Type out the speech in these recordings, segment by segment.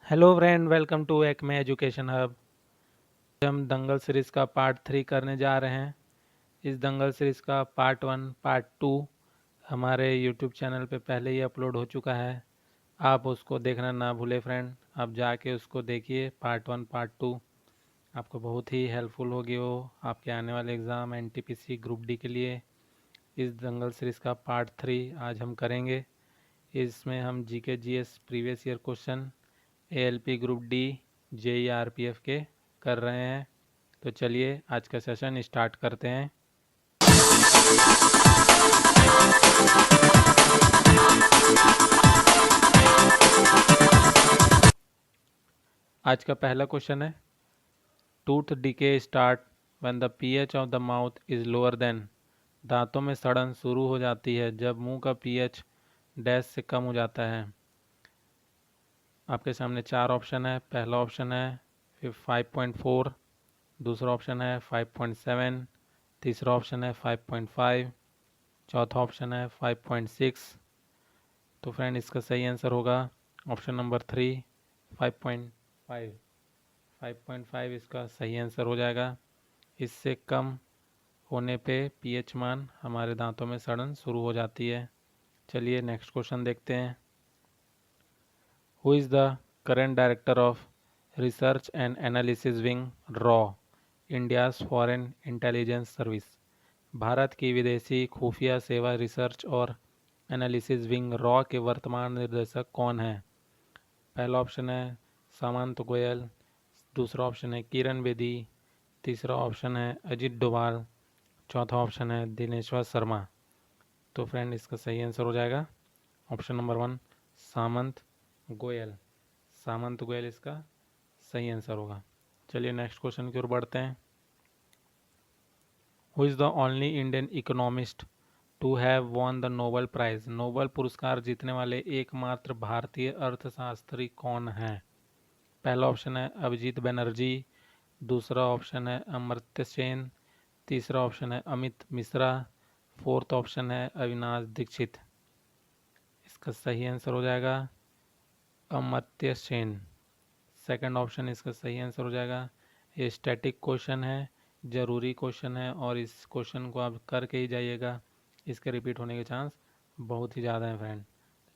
Hello friend, welcome to एकमे education hub. हम दंगल series का पार्ट 3 करने जा रहे हैं। इस दंगल सीरीज़ का पार्ट 1 पार्ट 2 हमारे यूट्यूब चैनल पे पहले ही अपलोड हो चुका है। आप उसको देखना ना भूले फ्रेंड, आप जाके उसको देखिए। पार्ट 1 पार्ट 2 आपको बहुत ही हेल्पफुल होगी वो आपके आने वाले एग्ज़ाम एनटीपीसी ग्रुप डी के लिए। इस दंगल सीरीज़ का पार्ट 3 आज हम करेंगे। इसमें हम GK GS previous year question ALP group D JE RPF के कर रहे हैं। तो चलिए आज का सेशन स्टार्ट करते हैं। आज का पहला क्वेश्चन है, tooth decay start when the pH of the mouth is lower than. दांतों में सड़न शुरू हो जाती है जब मुंह का पीएच डैश से कम हो जाता है। आपके सामने 4 ऑप्शन है। पहला ऑप्शन है 5.4, दूसरा ऑप्शन है 5.7, तीसरा ऑप्शन है 5.5, चौथा ऑप्शन है 5.6। तो फ्रेंड इसका सही आंसर होगा ऑप्शन नंबर 3 5.5। 5.5 इसका सही आंसर हो जाएगा। इससे कम होने पे पीएच मान हमारे दांतों में सड़न शुरू हो जाती है। चलिए नेक्स्ट क्वेश्चन देखते हैं। Who is the current director of research and analysis wing raw, India's foreign intelligence service. Bharat की विदेशी खुफिया सेवा रिसर्च और एनालिसिस विंग रॉ के वर्तमान निर्देशक कौन हैं? पहला ऑप्शन है सामंत गोयल, दूसरा ऑप्शन है किरण बेदी, तीसरा ऑप्शन है अजित डोभाल, चौथा ऑप्शन है दिनेश्वर शर्मा। तो फ्रेंड इसका सही आंसर हो जाएगा ऑप्शन नंबर 1 सामंत गोयल। सामंत गोयल इसका सही आंसर होगा। चलिए नेक्स्ट क्वेश्चन की ओर बढ़ते हैं। Who is the only Indian economist to have won the Nobel prize. Nobel पुरस्कार जीतने वाले एकमात्र भारतीय अर्थशास्त्री कौन हैं? पहला ऑप्शन है अभिजीत बनर्जी, दूसरा ऑप्शन है अमर्त्य सेन, तीसरा ऑप्शन है अमित मिश्रा, फोर्थ ऑप्शन है अविनाश दीक्षित। इसका सही आंसर हो जाएगा अमर्त्य सेन। सेकंड ऑप्शन इसका सही आंसर हो जाएगा। ये स्टैटिक क्वेश्चन है, ज़रूरी क्वेश्चन है और इस क्वेश्चन को आप करके ही जाइएगा। इसके रिपीट होने के चांस बहुत ही ज़्यादा हैं फ्रेंड।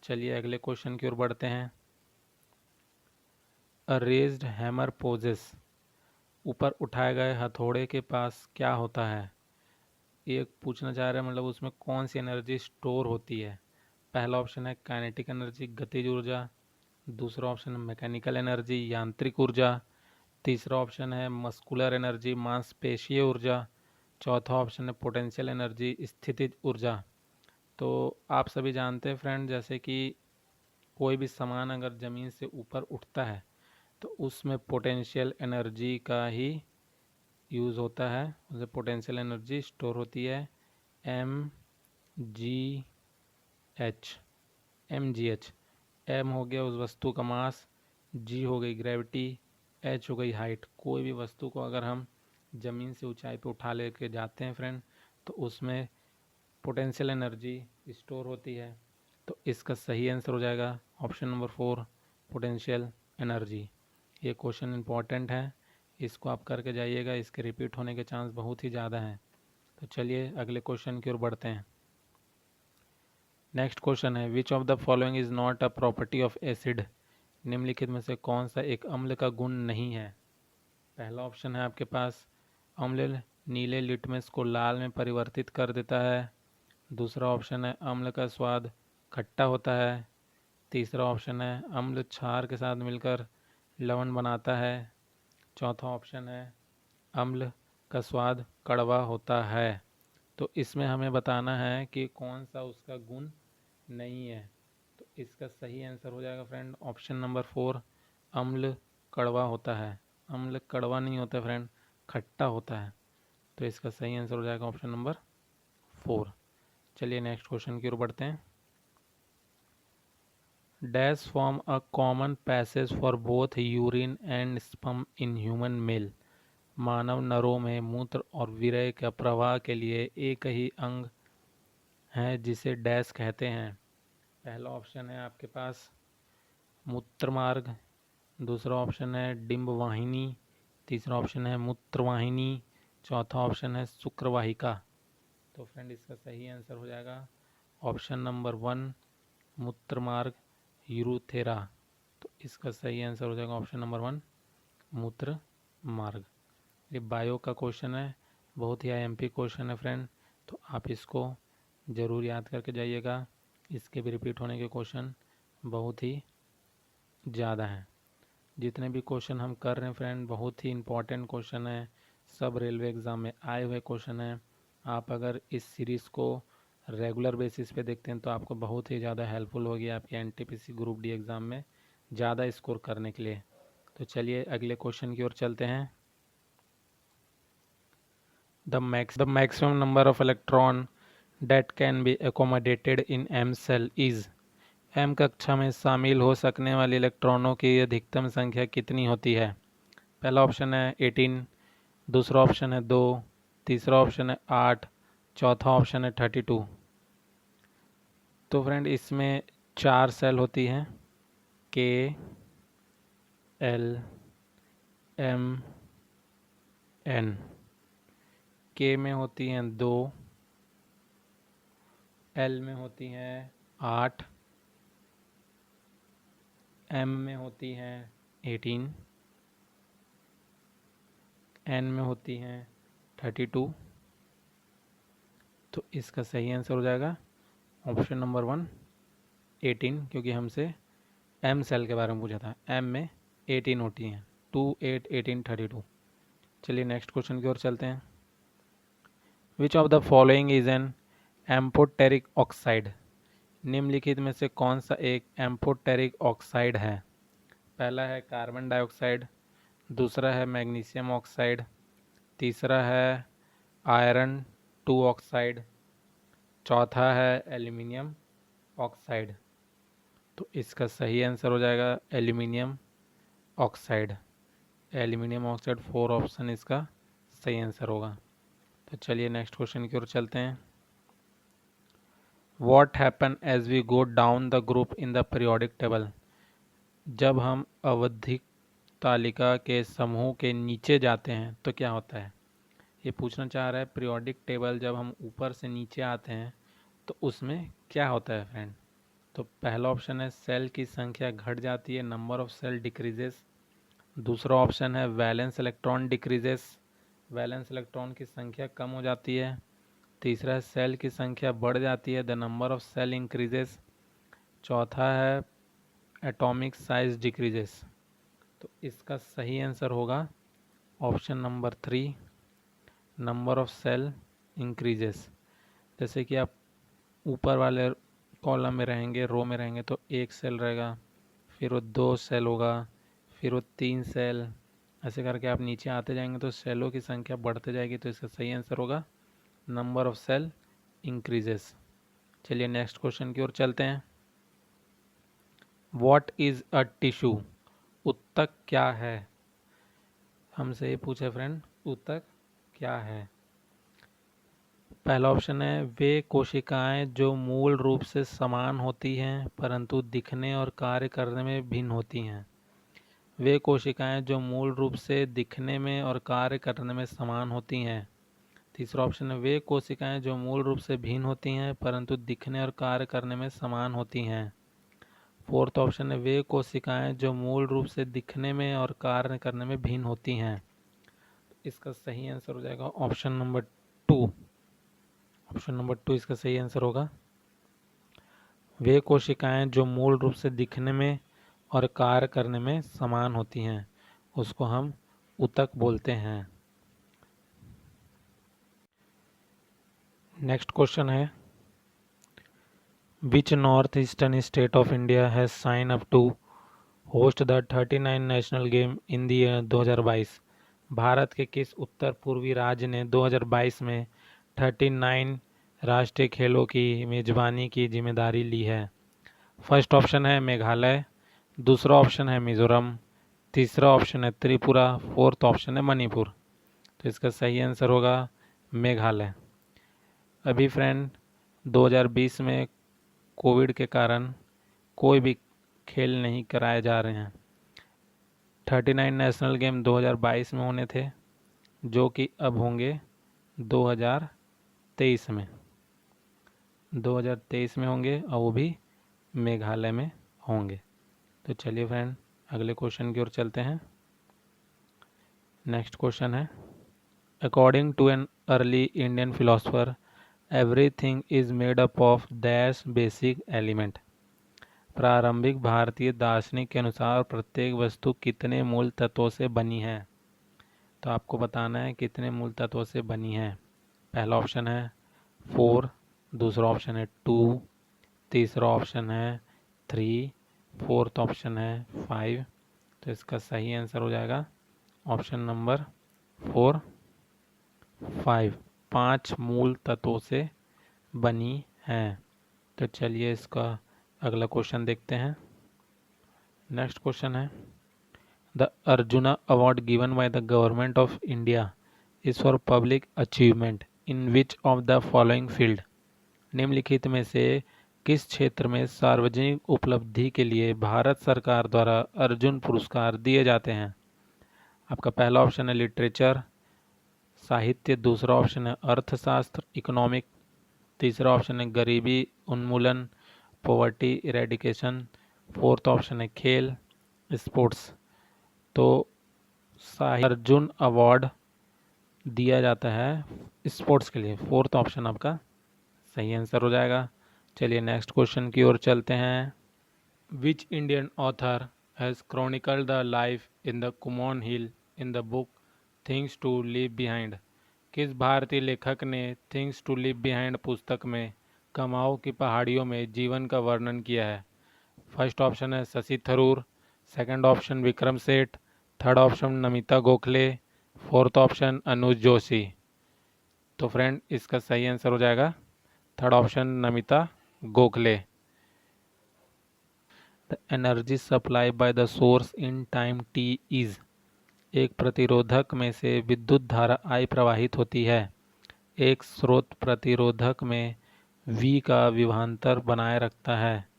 चलिए अगले क्वेश्चन की ओर बढ़ते हैं। अ रेज्ड हैमर पोजेस, ऊपर उठाए गए हथौड़े के पास क्या होता है? ये पूछना चाह रहे हैं मतलब उसमें कौन सी एनर्जी स्टोर होती है। पहला ऑप्शन है काइनेटिक एनर्जी गतिज ऊर्जा, दूसरा ऑप्शन है मैकेनिकल एनर्जी यांत्रिक ऊर्जा, तीसरा ऑप्शन है मस्कुलर एनर्जी मांसपेशीय ऊर्जा, चौथा ऑप्शन है पोटेंशियल एनर्जी स्थितिज ऊर्जा। तो आप सभी जानते हैं फ्रेंड, जैसे कि कोई भी सामान अगर ज़मीन से ऊपर उठता है तो उसमें पोटेंशियल एनर्जी का ही यूज़ होता है, उसे पोटेंशियल एनर्जी स्टोर होती है। MGH, MGH। एम हो गया उस वस्तु का मास, जी हो गई ग्रेविटी, एच हो गई हाइट। कोई भी वस्तु को अगर हम ज़मीन से ऊंचाई पे उठा लेके जाते हैं फ्रेंड तो उसमें पोटेंशियल एनर्जी स्टोर होती है। तो इसका सही आंसर हो जाएगा ऑप्शन नंबर 4 पोटेंशियल एनर्जी। ये क्वेश्चन इंपॉर्टेंट है, इसको आप करके जाइएगा, इसके रिपीट होने के चांस बहुत ही ज़्यादा हैं। तो चलिए अगले क्वेश्चन की ओर बढ़ते हैं। नेक्स्ट क्वेश्चन है which of the following is not a property of acid. निम्नलिखित में से कौन सा एक अम्ल का गुण नहीं है? पहला ऑप्शन है आपके पास अम्ल नीले लिटमस को लाल में परिवर्तित कर देता है, दूसरा ऑप्शन है अम्ल का स्वाद खट्टा होता है, तीसरा ऑप्शन है अम्ल क्षार के साथ मिलकर लवण बनाता है, चौथा ऑप्शन है अम्ल का स्वाद कड़वा होता है। तो इसमें हमें बताना है कि कौन सा उसका गुण नहीं है। तो इसका सही आंसर हो जाएगा फ्रेंड ऑप्शन नंबर 4 अम्ल कड़वा होता है। अम्ल कड़वा नहीं होता फ्रेंड, खट्टा होता है। तो इसका सही आंसर हो जाएगा ऑप्शन नंबर 4। चलिए नेक्स्ट क्वेश्चन की ओर बढ़ते हैं। Dash form a common passage for both urine and sperm in human male. मानव नरों में मूत्र और वीर्य के प्रवाह के लिए एक ही अंग है जिसे डैश कहते हैं। पहला ऑप्शन है आपके पास मूत्र मार्ग, दूसरा ऑप्शन है डिंब वाहिनी, तीसरा ऑप्शन है मूत्र वाहिनी, चौथा ऑप्शन है शुक्रवाहिका। तो फ्रेंड इसका सही आंसर हो जाएगा ऑप्शन नंबर 1 मूत्र मार्ग यूरुथेरा। तो इसका सही आंसर हो जाएगा ऑप्शन नंबर 1 मूत्र मार्ग। ये बायो का क्वेश्चन है, बहुत ही आईएमपी क्वेश्चन है फ्रेंड, तो आप इसको ज़रूर याद करके जाइएगा। इसके भी रिपीट होने के क्वेश्चन बहुत ही ज़्यादा हैं। जितने भी क्वेश्चन हम कर रहे हैं फ्रेंड बहुत ही इम्पॉर्टेंट क्वेश्चन है, सब रेलवे एग्ज़ाम में आए हुए क्वेश्चन हैं। आप अगर इस सीरीज़ को रेगुलर बेसिस पे देखते हैं तो आपको बहुत ही ज़्यादा हेल्पफुल होगी आपके एनटीपीसी ग्रुप डी एग्ज़ाम में ज़्यादा स्कोर करने के लिए। तो चलिए अगले क्वेश्चन की ओर चलते हैं। The maximum number of electron that can be accommodated in M cell is। M कक्षा में शामिल हो सकने वाले इलेक्ट्रॉनों की अधिकतम संख्या कितनी होती है? पहला ऑप्शन है 18, दूसरा ऑप्शन है 2, तीसरा ऑप्शन है 8, चौथा ऑप्शन है 32। तो फ्रेंड इसमें 4 सेल होती हैं, के, एल, एम, एन। के में होती हैं 2, एल में होती हैं 8, एम में होती हैं 18, एन में होती हैं 32। तो इसका सही आंसर हो जाएगा ऑप्शन नंबर 1 18, क्योंकि हमसे एम सेल के बारे में पूछा था। एम में 18 होती हैं, 2, 8, 18, 32। चलिए नेक्स्ट क्वेश्चन की ओर चलते हैं। Which of the following is an amphoteric oxide. निम्नलिखित में से कौन सा एक एम्फोटेरिक ऑक्साइड है? पहला है कार्बन डाइऑक्साइड, दूसरा है मैग्नीशियम ऑक्साइड, तीसरा है आयरन 2 ऑक्साइड, चौथा है एल्यूमिनियम ऑक्साइड। तो इसका सही आंसर हो जाएगा aluminium oxide. Aluminium oxide 4 option इसका सही आंसर होगा। तो चलिए नेक्स्ट क्वेश्चन की ओर चलते हैं। What happen as we go down the group in the periodic table। जब हम आवधिक तालिका के समूह के नीचे जाते हैं तो क्या होता है? ये पूछना चाह रहा है पीरियोडिक टेबल जब हम ऊपर से नीचे आते हैं तो उसमें क्या होता है फ्रेंड। तो पहला ऑप्शन है सेल की संख्या घट जाती है, नंबर ऑफ सेल डिक्रीजेस। दूसरा ऑप्शन है valence electron decreases, valence electron की संख्या कम हो जाती है। तीसरा है सेल की संख्या बढ़ जाती है, the number of cell increases. चौथा है एटॉमिक साइज डिक्रीजेस। तो इसका सही आंसर होगा option number 3 number of cell increases. जैसे कि आप ऊपर वाले कॉलम में रहेंगे, रो में रहेंगे तो 1 सेल रहेगा, फिर वो 2 सेल होगा, फिर वो 3 सेल, ऐसे करके आप नीचे आते जाएंगे तो सेलों की संख्या बढ़ते जाएगी। तो इसका सही आंसर होगा नंबर ऑफ सेल इंक्रीजेस। चलिए नेक्स्ट क्वेश्चन की ओर चलते हैं। What is a tissue. ऊतक क्या है? हमसे ये पूछे फ्रेंड ऊतक क्या है। पहला ऑप्शन है वे कोशिकाएं जो मूल रूप से समान होती हैं परंतु दिखने और कार्य करने में भिन्न होती हैं। वे कोशिकाएं जो मूल रूप से दिखने में और कार्य करने में समान होती हैं। तीसरा ऑप्शन है वे कोशिकाएं जो मूल रूप से भिन्न होती हैं परंतु दिखने और कार्य करने में समान होती हैं। फोर्थ ऑप्शन है वे कोशिकाएं जो मूल रूप से दिखने में और कार्य करने में भिन्न होती हैं। इसका सही आंसर हो जाएगा ऑप्शन नंबर 2। ऑप्शन नंबर 2 इसका सही आंसर होगा। वे कोशिकाएं जो मूल रूप से दिखने में और कार्य करने में समान होती हैं उसको हम ऊतक बोलते हैं। नेक्स्ट क्वेश्चन है which north eastern state of India has sign up to host the 39 national game in the year 2022। भारत के किस उत्तर पूर्वी राज्य ने 2022 में 39 राष्ट्रीय खेलों की मेजबानी की जिम्मेदारी ली है? फर्स्ट ऑप्शन है मेघालय, दूसरा ऑप्शन है मिजोरम, तीसरा ऑप्शन है त्रिपुरा, फोर्थ ऑप्शन है मणिपुर। तो इसका सही आंसर होगा मेघालय। अभी फ्रेंड 2020 में कोविड के कारण कोई भी खेल नहीं कराए जा रहे हैं। 39 नेशनल गेम 2022 में होने थे, जो कि अब होंगे 2023 में। 2023 में होंगे और वो भी मेघालय में होंगे। तो चलिए फ्रेंड, अगले क्वेश्चन की ओर चलते हैं। नेक्स्ट क्वेश्चन है, according to an early Indian philosopher everything is made up of dash basic element. प्रारंभिक भारतीय दार्शनिक के अनुसार प्रत्येक वस्तु कितने मूल तत्वों से बनी है। तो आपको बताना है कितने मूल तत्वों से बनी है। पहला ऑप्शन है 4, दूसरा ऑप्शन है 2, तीसरा ऑप्शन है 3, फोर्थ ऑप्शन है 5। तो इसका सही आंसर हो जाएगा ऑप्शन नंबर 4, 5। 5 मूल तत्वों से बनी है। तो चलिए इसका अगला क्वेश्चन देखते हैं। नेक्स्ट क्वेश्चन है, the arjuna award given by the government of India is for public achievement in which of the following field. निम्नलिखित में से किस क्षेत्र में सार्वजनिक उपलब्धि के लिए भारत सरकार द्वारा अर्जुन पुरस्कार दिए जाते हैं। आपका पहला ऑप्शन है लिटरेचर, साहित्य, दूसरा ऑप्शन है अर्थशास्त्र इकोनॉमिक, तीसरा ऑप्शन है गरीबी उन्मूलन पॉवर्टी इरेडिकेशन, फोर्थ ऑप्शन है खेल स्पोर्ट्स। तो साहित्य अर्जुन अवार्ड दिया जाता है स्पोर्ट्स के लिए, फोर्थ ऑप्शन आपका सही आंसर हो जाएगा। चलिए नेक्स्ट क्वेश्चन की ओर चलते हैं। Which Indian author has chronicled the life in the Kumaon hill in the book things to leave behind. किस भारतीय लेखक ने थिंग्स टू लीव बिहाइंड पुस्तक में कमाओ की पहाड़ियों में जीवन का वर्णन किया है। फर्स्ट ऑप्शन है Shashi Tharoor, second option Vikram Seth, third option Namita Gokhale, fourth option Anuj Joshi. तो फ्रेंड इसका सही आंसर हो जाएगा third option Namita Gokhale. The energy supply by the source in time T is. एक प्रतिरोधक में से विद्युत धारा आई प्रवाहित होती है। एक स्रोत प्रतिरोधक में V का विभवांतर बनाए रखता है।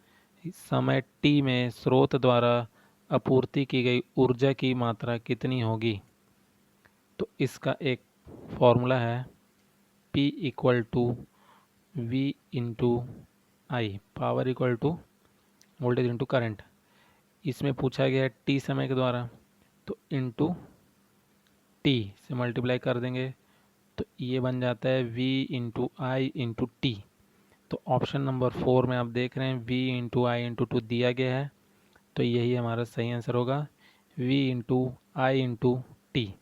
समय t में स्रोत द्वारा आपूर्ति की गई ऊर्जा की मात्रा कितनी होगी। तो इसका एक फॉर्मूला है P equal to V into I, power equal to voltage into current. इसमें पूछा गया है t समय के द्वारा, तो इंटू t से मल्टीप्लाई कर देंगे तो ये बन जाता है V इंटू आई इंटू टी। तो ऑप्शन नंबर 4 में आप देख रहे हैं V इंटू आई इंटू टू दिया गया है, तो यही हमारा सही आंसर होगा V इंटू आई इंटू टी।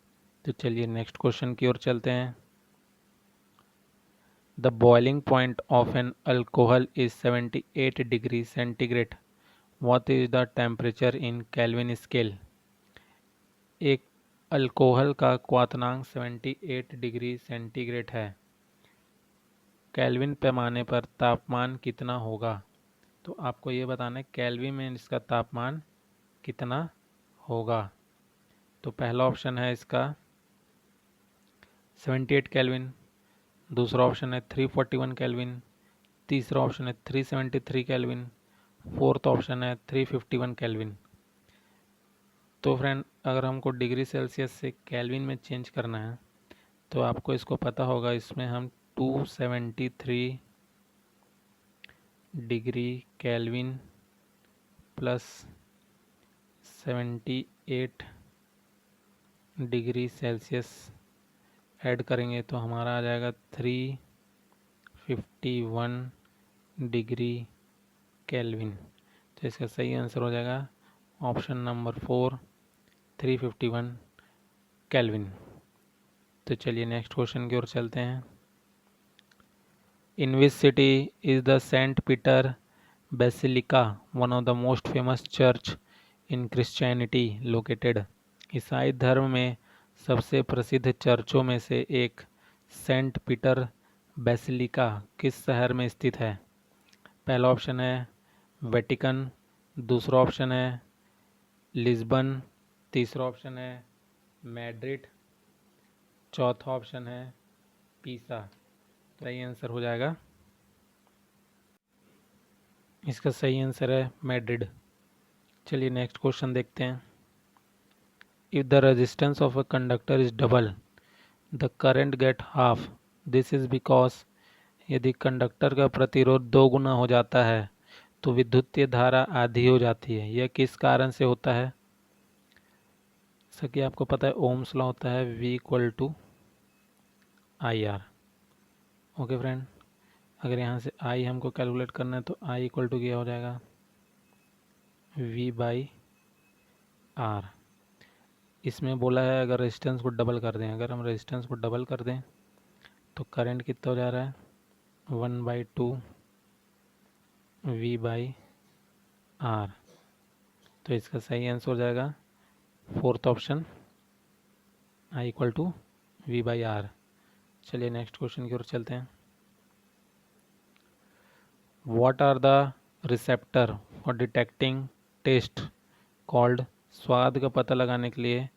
तो चलिए नेक्स्ट क्वेश्चन की ओर चलते हैं। The boiling point of an alcohol is 78 degree centigrade. What is the temperature in kelvin scale. एक अल्कोहल का क्वथनांक 78 डिग्री सेंटीग्रेड है। केल्विन पैमाने पर तापमान कितना होगा। तो आपको ये बताना है केल्विन में इसका तापमान कितना होगा। तो पहला ऑप्शन है इसका 78 केल्विन, दूसरा ऑप्शन है 341 केल्विन, तीसरा ऑप्शन है 373 केल्विन, फोर्थ ऑप्शन है 351 केल्विन। तो फ्रेंड अगर हमको डिग्री सेल्सियस से केल्विन में चेंज करना है तो आपको इसको पता होगा, इसमें हम 273 degree kelvin plus 78 degree Celsius add करेंगे तो हमारा आ जाएगा 351 डिग्री केल्विन। तो इसका सही आंसर हो जाएगा ऑप्शन नंबर 4, 351 केल्विन। तो चलिए नेक्स्ट क्वेश्चन की ओर चलते हैं। In which city is the Saint Peter Basilica one of the most famous church in Christianity located. ईसाई धर्म में सबसे प्रसिद्ध चर्चों में से एक सेंट पीटर बेसिलिका किस शहर में स्थित है। पहला ऑप्शन है वेटिकन, दूसरा ऑप्शन है लिस्बन, तीसरा ऑप्शन है मैड्रिड, चौथा ऑप्शन है पीसा। तो सही आंसर हो जाएगा, इसका सही आंसर है मैड्रिड। चलिए नेक्स्ट क्वेश्चन देखते हैं। If the resistance of a conductor is double, the current get half. This is because यदि कंडक्टर का प्रतिरोध 2 गुना हो जाता है तो विद्युतीय धारा आधी हो जाती है। यह किस कारण से होता है? जैसा कि आपको पता है ओम्स लॉ होता है V equal to I R. Okay friend, अगर यहाँ से I हमको कैलकुलेट करना है तो I इक्वल टू क्या हो जाएगा? V by R. इसमें बोला है अगर रेजिस्टेंस को डबल कर दें, अगर हम रेजिस्टेंस को डबल कर दें तो करंट कितना हो जा रहा है? 1/2 V बाई आर। तो इसका सही आंसर हो जाएगा fourth option, I equal to V by R. चलिए नेक्स्ट क्वेश्चन की ओर चलते हैं। What are the receptor for detecting taste called? स्वाद का पता लगाने के लिए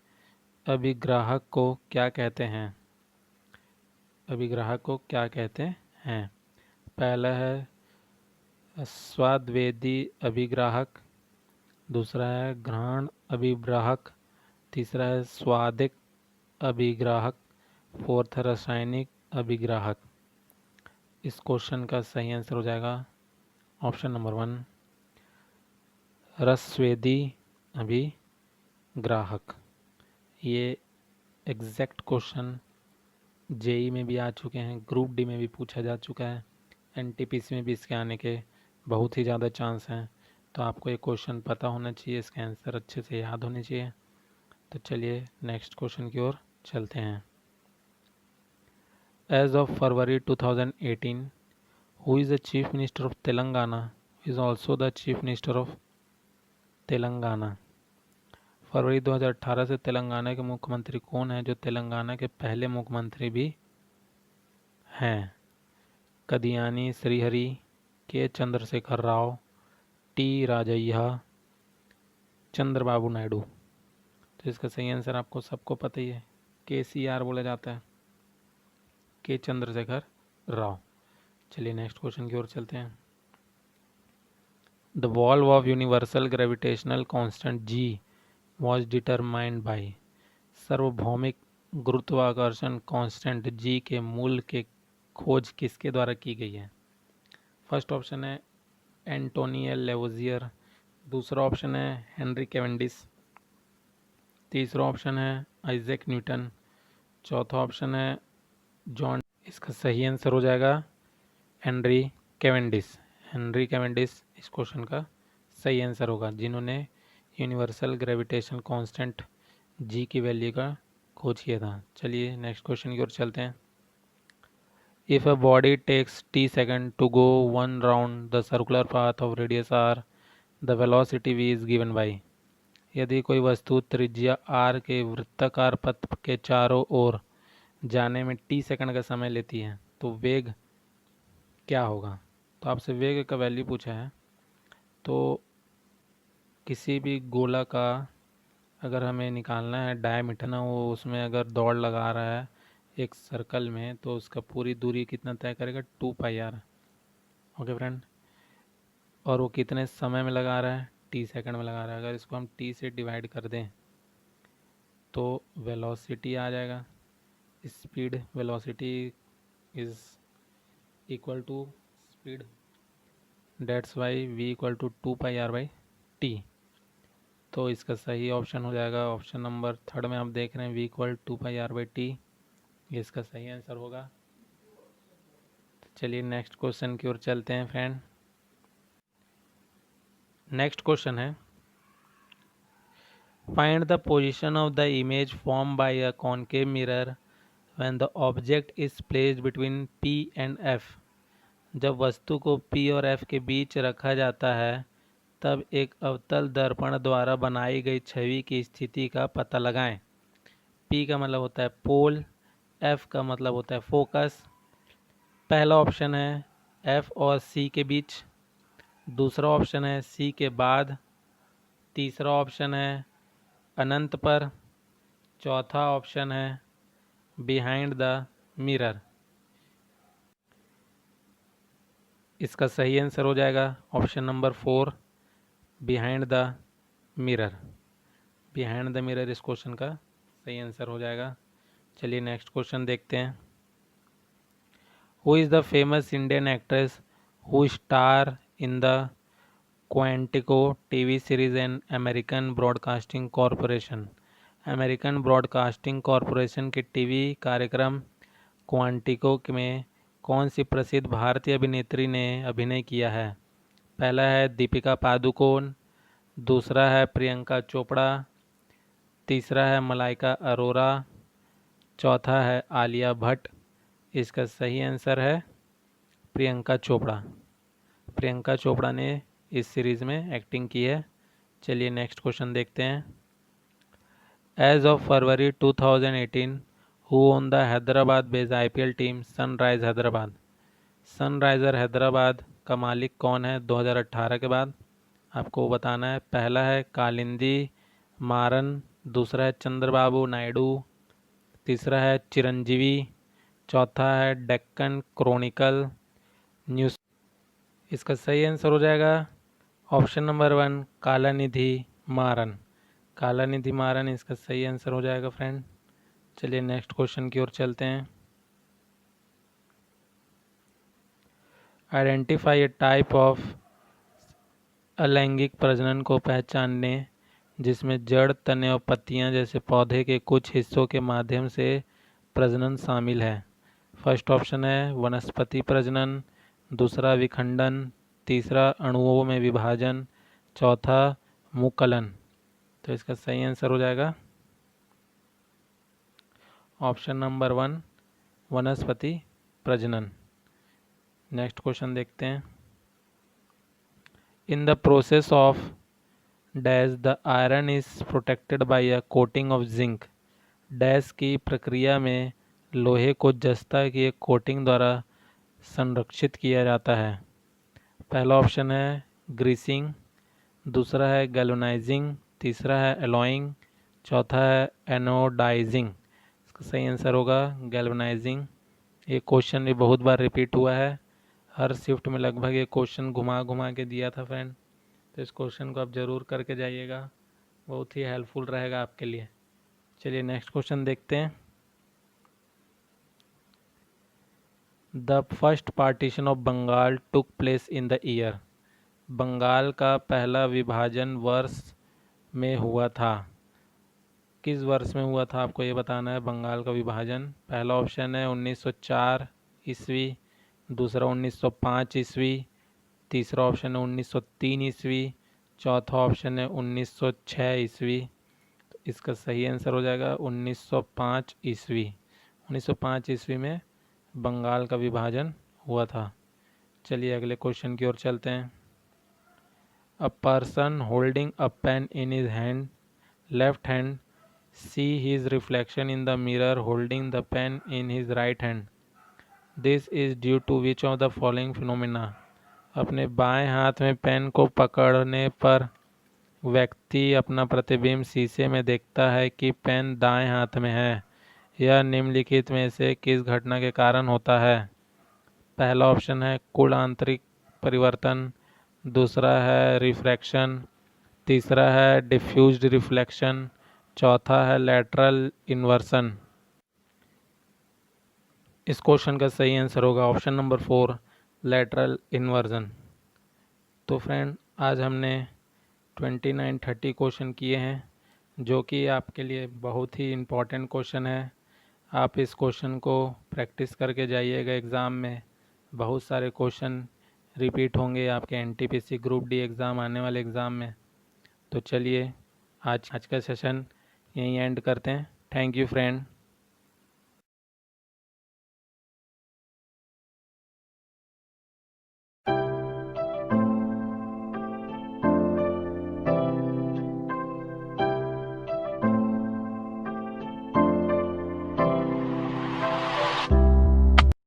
अभिग्राहक को क्या कहते हैं? अभिग्राहक को क्या कहते हैं? पहला है स्वादवेदी अभिग्राहक, दूसरा है घ्राण अभिग्राहक, तीसरा है स्वादिक अभिग्राहक, फोर्थ है रासायनिक अभिग्राहक। इस क्वेश्चन का सही आंसर हो जाएगा ऑप्शन नंबर 1, रसस्वेदी अभिग्राहक। ये एग्जैक्ट क्वेश्चन जेई में भी आ चुके हैं, ग्रुप डी में भी पूछा जा चुका है, एनटीपीसी में भी इसके आने के बहुत ही ज़्यादा चांस हैं। तो आपको ये क्वेश्चन पता होना चाहिए, इसके आंसर अच्छे से याद होने चाहिए। तो चलिए नेक्स्ट क्वेश्चन की ओर चलते हैं। As of February 2018, who is the chief minister of Telangana, is also the chief minister of Telangana. फरवरी 2018 से तेलंगाना के मुख्यमंत्री कौन है जो तेलंगाना के पहले मुख्यमंत्री भी हैं? कदियानी श्रीहरि, के चंद्रशेखर राव, टी राजैया, चंद्रबाबू नायडू। तो इसका सही आंसर आपको सबको पता ही है, KCR बोला जाता है, के चंद्रशेखर राव। चलिए नेक्स्ट क्वेश्चन की ओर चलते हैं। The valve of universal gravitational constant G was determined by। सार्वभौमिक गुरुत्वाकर्षण कांस्टेंट G के मूल्य के खोज किसके द्वारा की गई है? फर्स्ट ऑप्शन है एंटोनियल लेवोजियर, दूसरा ऑप्शन है हेनरी कैवेंडिश, तीसरा ऑप्शन है आइजैक न्यूटन, चौथा ऑप्शन है जॉन। इसका सही आंसर हो जाएगा हेनरी कैवेंडिश। हेनरी कैवेंडिश इस क्वेश्चन का सही आंसर होगा, जिन्होंने यूनिवर्सल ग्रेविटेशन कांस्टेंट G की वैल्यू का खोज किया था। चलिए नेक्स्ट क्वेश्चन की ओर चलते हैं। If a body takes t second to go one round the circular path of radius r, the velocity v is given by। यदि कोई वस्तु त्रिज्या r के वृत्ताकार पथ के चारों ओर जाने में t सेकंड का समय लेती है तो वेग क्या होगा? तो आपसे वेग का वैल्यू पूछा है। तो किसी भी गोला का अगर हमें निकालना है डायमीटर ना, वो उसमें अगर दौड़ लगा रहा है एक सर्कल में तो उसका पूरी दूरी कितना तय करेगा? 2πr। ओके फ्रेंड, और वो कितने समय में लगा रहा है? t सेकंड में लगा रहा है। अगर इसको हम t से डिवाइड कर दें तो वेलोसिटी आ जाएगा, speed velocity is equal to speed, that's why v equal to 2πr/t। तो इसका सही ऑप्शन हो जाएगा ऑप्शन नंबर 3 में आप देख रहे हैं v इक्वल 2πr/t, ये इसका सही आंसर होगा। तो चलिए नेक्स्ट क्वेश्चन की ओर चलते हैं फ्रेंड। नेक्स्ट क्वेश्चन है find the position of the image form by a concave mirror when the object is placed between P and F। जब वस्तु को P और F के बीच रखा जाता है तब एक अवतल दर्पण द्वारा बनाई गई छवि की स्थिति का पता लगाएं। P का मतलब होता है पोल, F का मतलब होता है फोकस। पहला ऑप्शन है F और C के बीच, दूसरा ऑप्शन है C के बाद, तीसरा ऑप्शन है अनंत पर, चौथा ऑप्शन है बिहाइंड द मिरर। इसका सही आंसर हो जाएगा option number 4, behind the mirror. Behind the mirror इस क्वेश्चन का सही आंसर हो जाएगा। चलिए नेक्स्ट क्वेश्चन देखते हैं। Who is the famous Indian actress who star in the Quantico TV series and American broadcasting corporation? American broadcasting corporation के TV कार्यक्रम क्वांटिको में कौन सी प्रसिद्ध भारतीय अभिनेत्री ने अभिनय किया है? पहला है दीपिका पादुकोण, दूसरा है प्रियंका चोपड़ा, तीसरा है मलाइका अरोरा, चौथा है आलिया भट्ट। इसका सही आंसर है प्रियंका चोपड़ा। प्रियंका चोपड़ा ने इस सीरीज़ में एक्टिंग की है। चलिए नेक्स्ट क्वेश्चन देखते हैं। As of February 2018 who own the Hyderabad based IPL team Sunrise Hyderabad? Sunriser Hyderabad का मालिक कौन है 2018 के बाद? आपको बताना है। पहला है कालिंदी मारन, दूसरा है चंद्रबाबू नायडू, तीसरा है चिरंजीवी, चौथा है डेक्कन क्रॉनिकल न्यूज़। इसका सही आंसर हो जाएगा ऑप्शन नंबर 1 कालानिधि मारन। कालानिधि मारन इसका सही आंसर हो जाएगा फ्रेंड। चलिए नेक्स्ट क्वेश्चन की ओर चलते हैं। आइडेंटिफाई ए टाइप ऑफ अलैंगिक प्रजनन को पहचानने जिसमें जड़, तने और पत्तियां जैसे पौधे के कुछ हिस्सों के माध्यम से प्रजनन शामिल है। फर्स्ट ऑप्शन है वनस्पति प्रजनन, दूसरा विखंडन, तीसरा अणुओं में विभाजन, चौथा मुकलन। तो इसका सही आंसर हो जाएगा ऑप्शन नंबर 1 वनस्पति प्रजनन। नेक्स्ट क्वेश्चन देखते हैं। In the process of dash the iron is protected by a coating of zinc. Dash की प्रक्रिया में लोहे को जस्ता की एक कोटिंग द्वारा संरक्षित किया जाता है। पहला ऑप्शन है ग्रीसिंग, दूसरा है गैल्वेनाइजिंग, तीसरा है एलॉइंग, चौथा है एनोडाइजिंग। इसका सही आंसर होगा गैल्वेनाइजिंग। ये क्वेश्चन भी बहुत बार रिपीट हुआ है। हर शिफ्ट में लगभग ये क्वेश्चन घुमा घुमा के दिया था फ्रेंड। तो इस क्वेश्चन को आप ज़रूर करके जाइएगा, बहुत ही हेल्पफुल रहेगा आपके लिए। चलिए नेक्स्ट क्वेश्चन देखते हैं। The first partition of Bengal took place in the year. Bengal का पहला विभाजन वर्ष में हुआ था। किस वर्ष में हुआ था आपको ये बताना है बंगाल का विभाजन। पहला ऑप्शन है 1904 ईस्वी, दूसरा 1905 ईस्वी, तीसरा ऑप्शन है 1903 ईस्वी, चौथा ऑप्शन है 1906 ईस्वी। तो इसका सही आंसर हो जाएगा 1905 ईस्वी। 1905 ईस्वी में बंगाल का विभाजन हुआ था। चलिए अगले क्वेश्चन की ओर चलते हैं। A person holding a pain in his hand left hand see his reflection in the mirror holding the pen in his right hand. This is due to which of the following phenomena? अपने बाएं हाथ में pen को पकड़ने पर व्यक्ति अपना प्रतिबिंब शीशे में देखता है कि पेन दाएं हाथ में है। यह निम्नलिखित में से किस घटना के कारण होता है? पहला ऑप्शन है कुल आंतरिक परिवर्तन, दूसरा है रिफ्रैक्शन, तीसरा है डिफ्यूज्ड रिफ्लेक्शन, चौथा है लैटरल इन्वर्सन। इस क्वेश्चन का सही आंसर होगा ऑप्शन नंबर 4 लैटरल इन्वर्जन। तो फ्रेंड आज हमने 29-30 क्वेश्चन किए हैं जो कि आपके लिए बहुत ही इम्पोर्टेंट क्वेश्चन है। आप इस क्वेश्चन को प्रैक्टिस करके जाइएगा एग्ज़ाम में। बहुत सारे क्वेश्चन रिपीट होंगे आपके एनटीपीसी ग्रुप डी एग्ज़ाम आने वाले एग्ज़ाम में। तो चलिए आज का सेशन यहीं एंड करते हैं। Thank you friend.